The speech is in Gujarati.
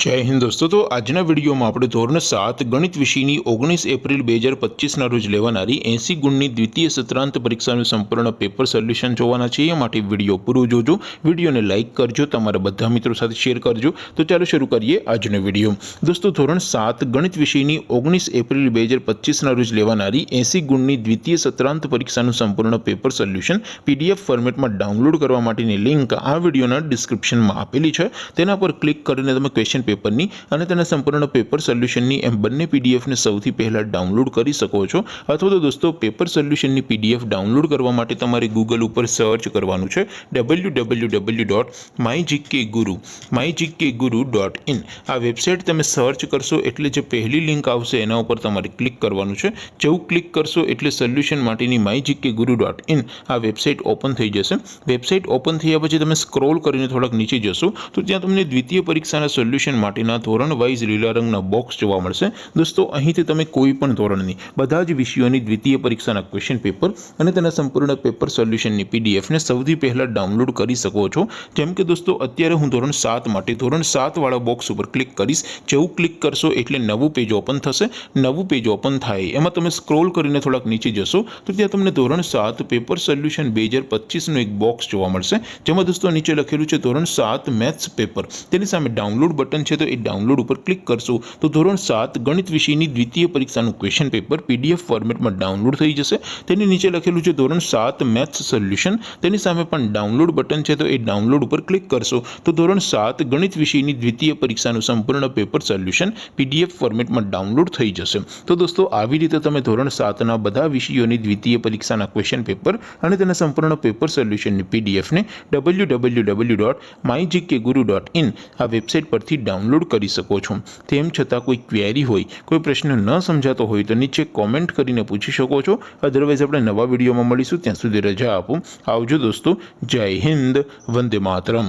जय हिंद दोस्तों। तो आजना विडियो में આપણે ધોરણ 7 ગણિત વિષયની 19 એપ્રિલ 2025 ના રોજ લેવાનારી 80 ગુણની દ્વિતીય સત્રાંત પરીક્ષાનું સંપૂર્ણ પેપર સોલ્યુશન જોવાના છે। એ માટે વિડિયો પૂરો જોજો, વિડિયોને લાઈક કરજો, તમારા બધા મિત્રો સાથે શેર કરજો। તો ચાલો શરૂ કરીએ આજનો વિડિયો। દોસ્તો ધોરણ 7 ગણિત વિષયની 19 એપ્રિલ 2025 ના રોજ લેવાનારી 80 ગુણની દ્વિતીય સત્રાંત પરીક્ષાનું સંપૂર્ણ પેપર સોલ્યુશન પીડીએફ ફોર્મેટમાં ડાઉનલોડ કરવા માટેની લિંક આ વિડિયોના ડિસ્ક્રિપ્શનમાં આપેલી છે। તેના પર ક્લિક કરીને તમે ક્વેશ્ચન પેપરની અને તેના સંપૂર્ણ પેપર સોલ્યુશનની એમ બંને પીડીએફને સૌથી પહેલા ડાઉનલોડ કરી શકો છો। અથવા તો દોસ્તો પેપર સોલ્યુશનની પીડીએફ ડાઉનલોડ કરવા માટે તમારે ગૂગલ ઉપર સર્ચ કરવાનું છે www.mygkguru.in। આ વેબસાઇટ તમે સર્ચ કરશો એટલે જે પહેલી લિંક આવશે એના ઉપર તમારે ક્લિક કરવાનું છે। જેવું ક્લિક કરશો એટલે સોલ્યુશન માટેની mygkguru.in આ વેબસાઇટ ઓપન થઈ જશે। વેબસાઇટ ઓપન થયા પછી તમે સ્ક્રોલ કરીને થોડાક નીચે જશો તો ત્યાં તમને દ્વિતીય પરીક્ષાના સોલ્યુશન માટેના ધોરણ વાઇઝ લીલા રંગના બોક્સ જોવા મળશે। દોસ્તો અહીંથી તમે કોઈ પણ ધોરણની બધા જ વિષયોની દ્વિતીય પરીક્ષાના ક્વેશ્ચન પેપર અને તેના સંપૂર્ણ પેપર સોલ્યુશનની પીડીએફને સૌથી પહેલા ડાઉનલોડ કરી શકો છો। જેમ કે દોસ્તો અત્યારે હું ધોરણ 7 માટે ધોરણ 7 વાળા બોક્સ ઉપર ક્લિક કરીશ। જેવું ક્લિક કરશો એટલે નવું પેજ ઓપન થશે। નવું પેજ ઓપન થાય એમાં તમે સ્ક્રોલ કરીને થોડાક નીચે જશો તો ત્યાં તમને ધોરણ 7 પેપર સોલ્યુશન 2025નું એક બોક્સ જોવા મળશે। જેમાં દોસ્તો નીચે લખેલું છે ધોરણ 7 મેથ્સ પેપર। તેની સામે ડાઉનલોડ બટન છે, તો એ ડાઉનલોડ ઉપર ક્લિક કરશો તો ધોરણ 7 ગણિત વિષયની દ્વિતીય પરીક્ષાનું ક્વેશ્ચન પેપર પીડીએફ ફોર્મેટમાં ડાઉનલોડ થઈ જશે। તેની નીચે લખેલું છે ધોરણ 7 મેથ્સ સોલ્યુશન। તેની સામે પણ ડાઉનલોડ બટન છે, તો એ ડાઉનલોડ ઉપર ક્લિક કરશો તો ધોરણ 7 ગણિત વિષયની દ્વિતીય પરીક્ષાનું સંપૂર્ણ પેપર સોલ્યુશન પીડીએફ ફોર્મેટમાં ડાઉનલોડ થઈ જશે। તો દોસ્તો આવી રીતે તમે ધોરણ 7ના બધા વિષયોની દ્વિતીય પરીક્ષાના ક્વેશ્ચન પેપર અને તેના સંપૂર્ણ પેપર સોલ્યુશનની પીડીએફને www.mygkguru.in આ વેબસાઇટ પરથી ડાઉનલોડ કરી શકો છો। તેમ છતાં કોઈ ક્વેરી હોય, કોઈ પ્રશ્ન ન સમજાતો હોય તો નીચે કોમેન્ટ કરીને પૂછી શકો છો। અધરવાઇઝ આપણે નવા વિડીયોમાં મળીશું, ત્યાં સુધી રજા આપો। આવજો દોસ્તો। જય હિન્દ, વંદે માતરમ।